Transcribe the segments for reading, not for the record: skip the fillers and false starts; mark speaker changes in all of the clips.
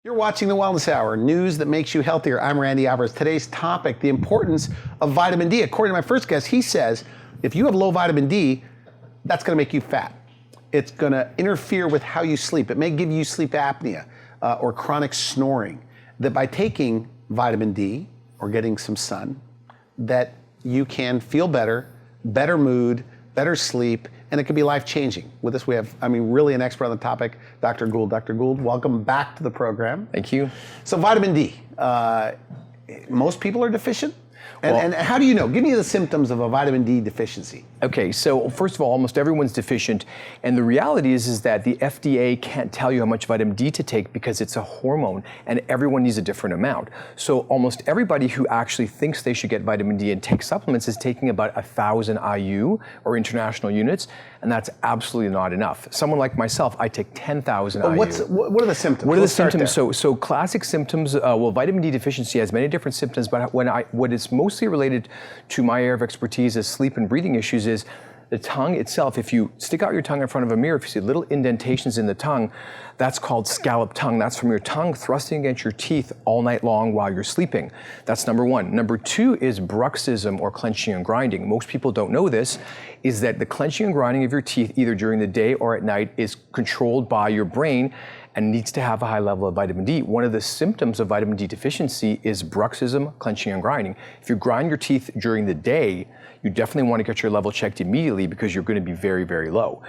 Speaker 1: You're watching the Wellness Hour, news that makes you healthier. I'm Randy Alvarez. Today's topic, the importance of vitamin D. According to my first guest, he says if you have low vitamin D, that's going to make you fat. It's going to interfere with how you sleep. It may give you sleep apnea or chronic snoring. That by taking vitamin D or getting some sun, that you can feel better, better mood, better sleep, and it can be life-changing. With us, we have, really an expert on the topic, Dr. Gould. Dr. Gould, welcome back to the program.
Speaker 2: Thank you.
Speaker 1: So vitamin D, most people are deficient? And how do you know? Give me the symptoms of a vitamin D deficiency.
Speaker 2: Okay, so first of all, almost everyone's deficient, and the reality is that the FDA can't tell you how much vitamin D to take because it's a hormone, and everyone needs a different amount. So almost everybody who actually thinks they should get vitamin D and take supplements is taking about 1,000 IU, or international units, and that's absolutely not enough. Someone like myself, I take 10,000 IU.
Speaker 1: What are the symptoms?
Speaker 2: What are the symptoms? So classic symptoms, vitamin D deficiency has many different symptoms, but what is mostly related to my area of expertise is sleep and breathing issues is the tongue itself. If you stick out your tongue in front of a mirror, if you see little indentations in the tongue, that's called scalloped tongue. That's from your tongue thrusting against your teeth all night long while you're sleeping. That's number one. Number two is bruxism, or clenching and grinding. Most people don't know this, is that the clenching and grinding of your teeth either during the day or at night is controlled by your brain and needs to have a high level of vitamin D. One of the symptoms of vitamin D deficiency is bruxism, clenching and grinding. If you grind your teeth during the day, you definitely want to get your level checked immediately because you're going to be very, very low.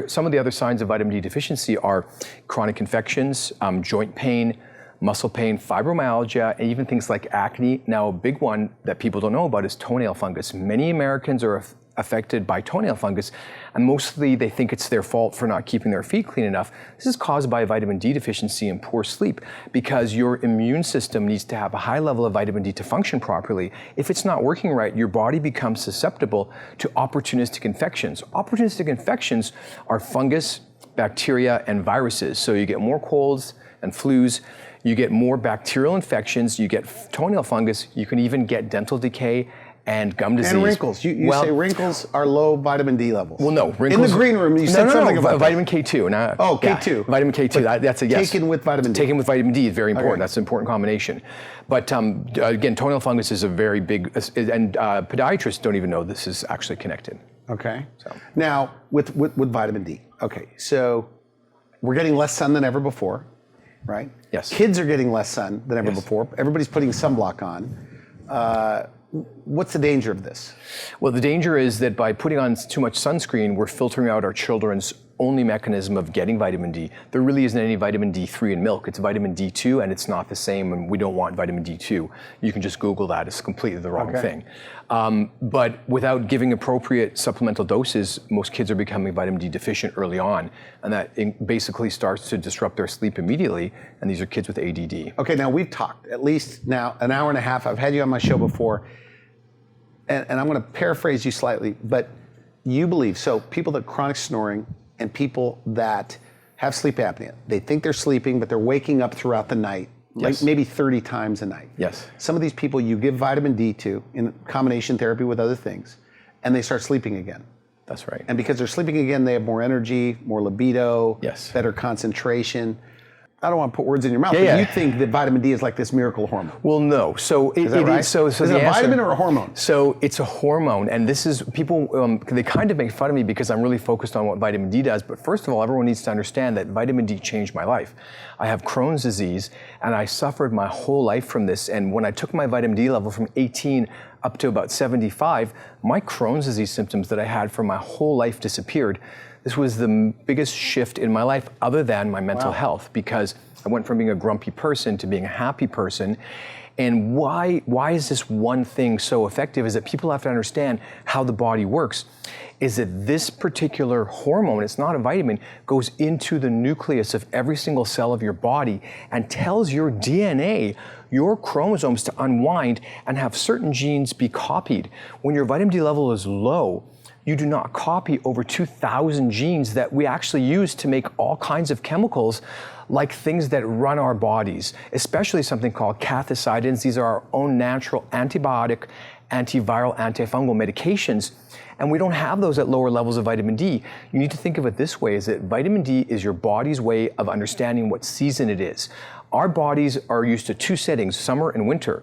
Speaker 2: Some of the other signs of vitamin D deficiency are chronic infections, joint pain, muscle pain, fibromyalgia, and even things like acne. Now, a big one that people don't know about is toenail fungus. Many Americans are affected by toenail fungus, and mostly they think it's their fault for not keeping their feet clean enough. This is caused by vitamin D deficiency and poor sleep because your immune system needs to have a high level of vitamin D to function properly. If it's not working right, your body becomes susceptible to opportunistic infections. Opportunistic infections are fungus, bacteria, and viruses. So you get more colds and flus, you get more bacterial infections, you get toenail fungus, you can even get dental decay and gum disease.
Speaker 1: And wrinkles. You say wrinkles are low vitamin D levels.
Speaker 2: Well, no. Wrinkles,
Speaker 1: in the green room, you said something about
Speaker 2: vitamin K2.
Speaker 1: K2.
Speaker 2: Yeah, vitamin K2, that's a yes.
Speaker 1: Taken with vitamin D.
Speaker 2: Taken with vitamin D is very important.
Speaker 1: Okay.
Speaker 2: That's an important combination. But again, toenail fungus is a very big, and podiatrists don't even know this is actually connected.
Speaker 1: Okay. So. Now, with vitamin D. Okay, so we're getting less sun than ever before, right?
Speaker 2: Yes.
Speaker 1: Kids are getting less sun than ever before. Everybody's putting sunblock on. What's the danger of this?
Speaker 2: Well, the danger is that by putting on too much sunscreen, we're filtering out our children's only mechanism of getting vitamin D. There really isn't any vitamin D3 in milk. It's vitamin D2, and it's not the same, and we don't want vitamin D2. You can just Google that. It's completely the wrong thing. But without giving appropriate supplemental doses, most kids are becoming vitamin D deficient early on, and that basically starts to disrupt their sleep immediately, and these are kids with ADD.
Speaker 1: Okay, now we've talked at least now an hour and a half. I've had you on my show before, and I'm going to paraphrase you slightly, but you believe, so people that chronic snoring and people that have sleep apnea, they think they're sleeping, but they're waking up throughout the night, like maybe 30 times a night.
Speaker 2: Yes.
Speaker 1: Some of these people you give vitamin D to in combination therapy with other things, and they start sleeping again.
Speaker 2: That's right.
Speaker 1: And because they're sleeping again, they have more energy, more libido, better concentration. I don't want to put words in your mouth, but you think that vitamin D is like this miracle hormone.
Speaker 2: Well, no. So
Speaker 1: is that right? Is it a vitamin or a hormone?
Speaker 2: So it's a hormone, and this is, people, they kind of make fun of me because I'm really focused on what vitamin D does, but first of all, everyone needs to understand that vitamin D changed my life. I have Crohn's disease, and I suffered my whole life from this, and when I took my vitamin D level from 18 up to about 75, my Crohn's disease symptoms that I had for my whole life disappeared. This was the biggest shift in my life other than my mental health, because I went from being a grumpy person to being a happy person. And why is this one thing so effective is that people have to understand how the body works, is that this particular hormone, it's not a vitamin, goes into the nucleus of every single cell of your body and tells your DNA, your chromosomes, to unwind and have certain genes be copied. When your vitamin D level is low, you do not copy over 2,000 genes that we actually use to make all kinds of chemicals, like things that run our bodies, especially something called cathepsidins. These are our own natural antibiotic, antiviral, antifungal medications, and we don't have those at lower levels of vitamin D. You need to think of it this way, is that vitamin D is your body's way of understanding what season it is. Our bodies are used to two settings, summer and winter.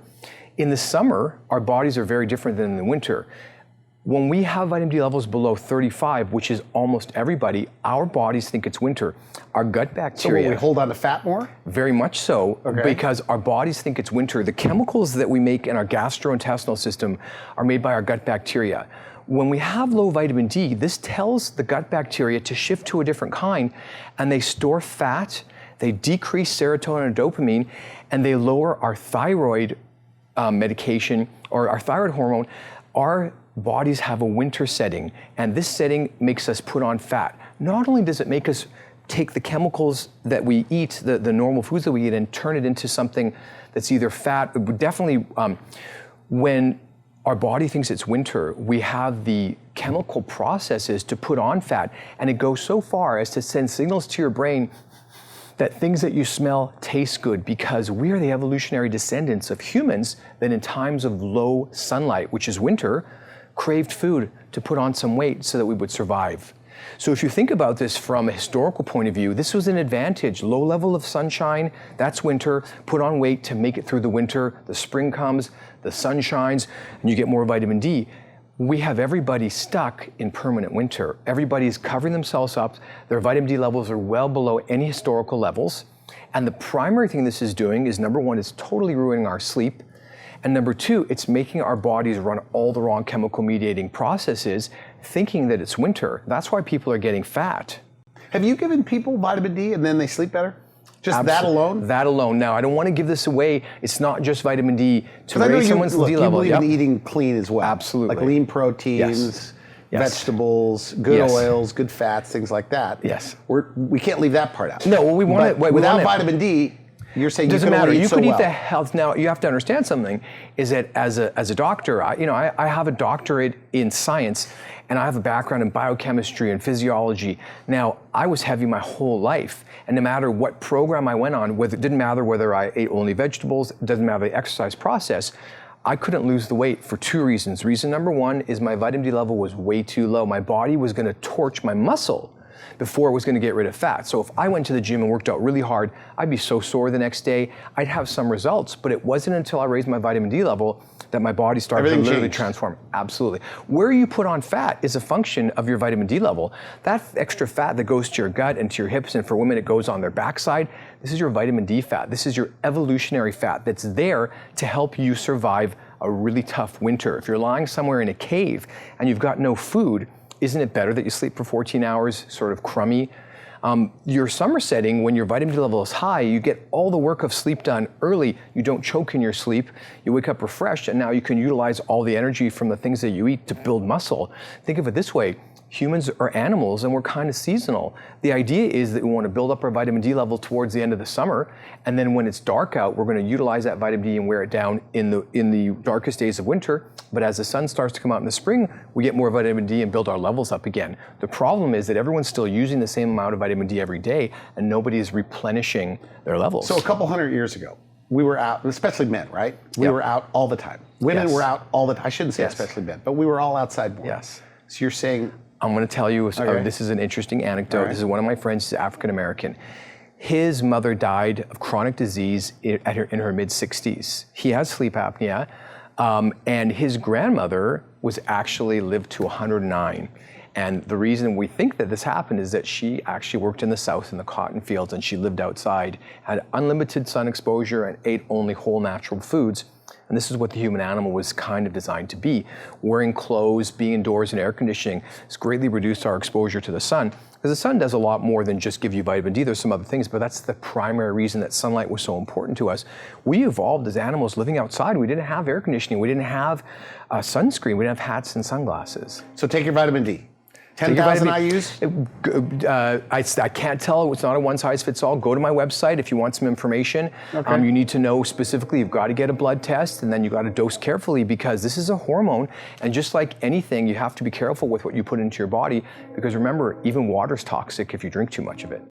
Speaker 2: In the summer, our bodies are very different than in the winter. When we have vitamin D levels below 35, which is almost everybody, our bodies think it's winter. Our gut bacteria...
Speaker 1: So will we hold on to fat more?
Speaker 2: Very much so, because our bodies think it's winter. The chemicals that we make in our gastrointestinal system are made by our gut bacteria. When we have low vitamin D, this tells the gut bacteria to shift to a different kind, and they store fat, they decrease serotonin and dopamine, and they lower our thyroid medication, or our thyroid hormone. Our bodies have a winter setting, and this setting makes us put on fat. Not only does it make us take the chemicals that we eat, the normal foods that we eat, and turn it into something that's either fat, definitely when our body thinks it's winter, we have the chemical processes to put on fat, and it goes so far as to send signals to your brain that things that you smell taste good, because we are the evolutionary descendants of humans that in times of low sunlight, which is winter, craved food to put on some weight so that we would survive. So if you think about this from a historical point of view, this was an advantage. Low level of sunshine, that's winter. Put on weight to make it through the winter. The spring comes, the sun shines, and you get more vitamin D. We have everybody stuck in permanent winter. Everybody's covering themselves up. Their vitamin D levels are well below any historical levels. And the primary thing this is doing is, number one, it's totally ruining our sleep. And number two, it's making our bodies run all the wrong chemical mediating processes, thinking that it's winter. That's why people are getting fat.
Speaker 1: Have you given people vitamin D and then they sleep better? Just that alone?
Speaker 2: That alone. Now, I don't want to give this away. It's not just vitamin D to raise someone's D level.
Speaker 1: You believe in eating clean as well.
Speaker 2: Absolutely.
Speaker 1: Like lean proteins, vegetables, good oils, good fats, things like that.
Speaker 2: Yes.
Speaker 1: We can't leave that part out.
Speaker 2: No, well, we want it.
Speaker 1: Without vitamin D, you're saying
Speaker 2: doesn't
Speaker 1: you can
Speaker 2: matter.
Speaker 1: only eat
Speaker 2: You
Speaker 1: so
Speaker 2: could eat
Speaker 1: well.
Speaker 2: the health. Now, you have to understand something, is that as a doctor, I have a doctorate in science, and I have a background in biochemistry and physiology. Now, I was heavy my whole life, and no matter what program I went on, it didn't matter whether I ate only vegetables, it doesn't matter the exercise process, I couldn't lose the weight for two reasons. Reason number one is my vitamin D level was way too low. My body was gonna torch my muscle before it was gonna get rid of fat. So if I went to the gym and worked out really hard, I'd be so sore the next day. I'd have some results, but it wasn't until I raised my vitamin D level that my body started to literally transform. Absolutely. Where you put on fat is a function of your vitamin D level. That extra fat that goes to your gut and to your hips, and for women it goes on their backside, this is your vitamin D fat. This is your evolutionary fat that's there to help you survive a really tough winter. If you're lying somewhere in a cave and you've got no food, isn't it better that you sleep for 14 hours, sort of crummy? Your summer setting, when your vitamin D level is high, you get all the work of sleep done early. You don't choke in your sleep. You wake up refreshed, and now you can utilize all the energy from the things that you eat to build muscle. Think of it this way. Humans are animals, and we're kind of seasonal. The idea is that we want to build up our vitamin D level towards the end of the summer, and then when it's dark out, we're going to utilize that vitamin D and wear it down in the darkest days of winter. But as the sun starts to come out in the spring, we get more vitamin D and build our levels up again. The problem is that everyone's still using the same amount of vitamin D every day, and nobody is replenishing their levels.
Speaker 1: So a couple hundred years ago, we were out, especially men, right? We were out all the time. Women were out all the time. I shouldn't say especially men, but we were all outside more.
Speaker 2: Yes.
Speaker 1: So you're saying...
Speaker 2: I'm going to tell you, this is an interesting anecdote. This is one of my friends, he's African American. His mother died of chronic disease in her mid-60s. He has sleep apnea, and his grandmother was actually lived to 109. And the reason we think that this happened is that she actually worked in the South in the cotton fields, and she lived outside, had unlimited sun exposure, and ate only whole natural foods. And this is what the human animal was kind of designed to be. Wearing clothes, being indoors in air conditioning has greatly reduced our exposure to the sun. Because the sun does a lot more than just give you vitamin D. There's some other things, but that's the primary reason that sunlight was so important to us. We evolved as animals living outside. We didn't have air conditioning. We didn't have sunscreen. We didn't have hats and sunglasses.
Speaker 1: So take your vitamin D. 10,000 IUs?
Speaker 2: I can't tell. It's not a one-size-fits-all. Go to my website if you want some information. You need to know specifically, you've got to get a blood test, and then you've got to dose carefully, because this is a hormone, and just like anything, you have to be careful with what you put into your body, because remember, even water's toxic if you drink too much of it.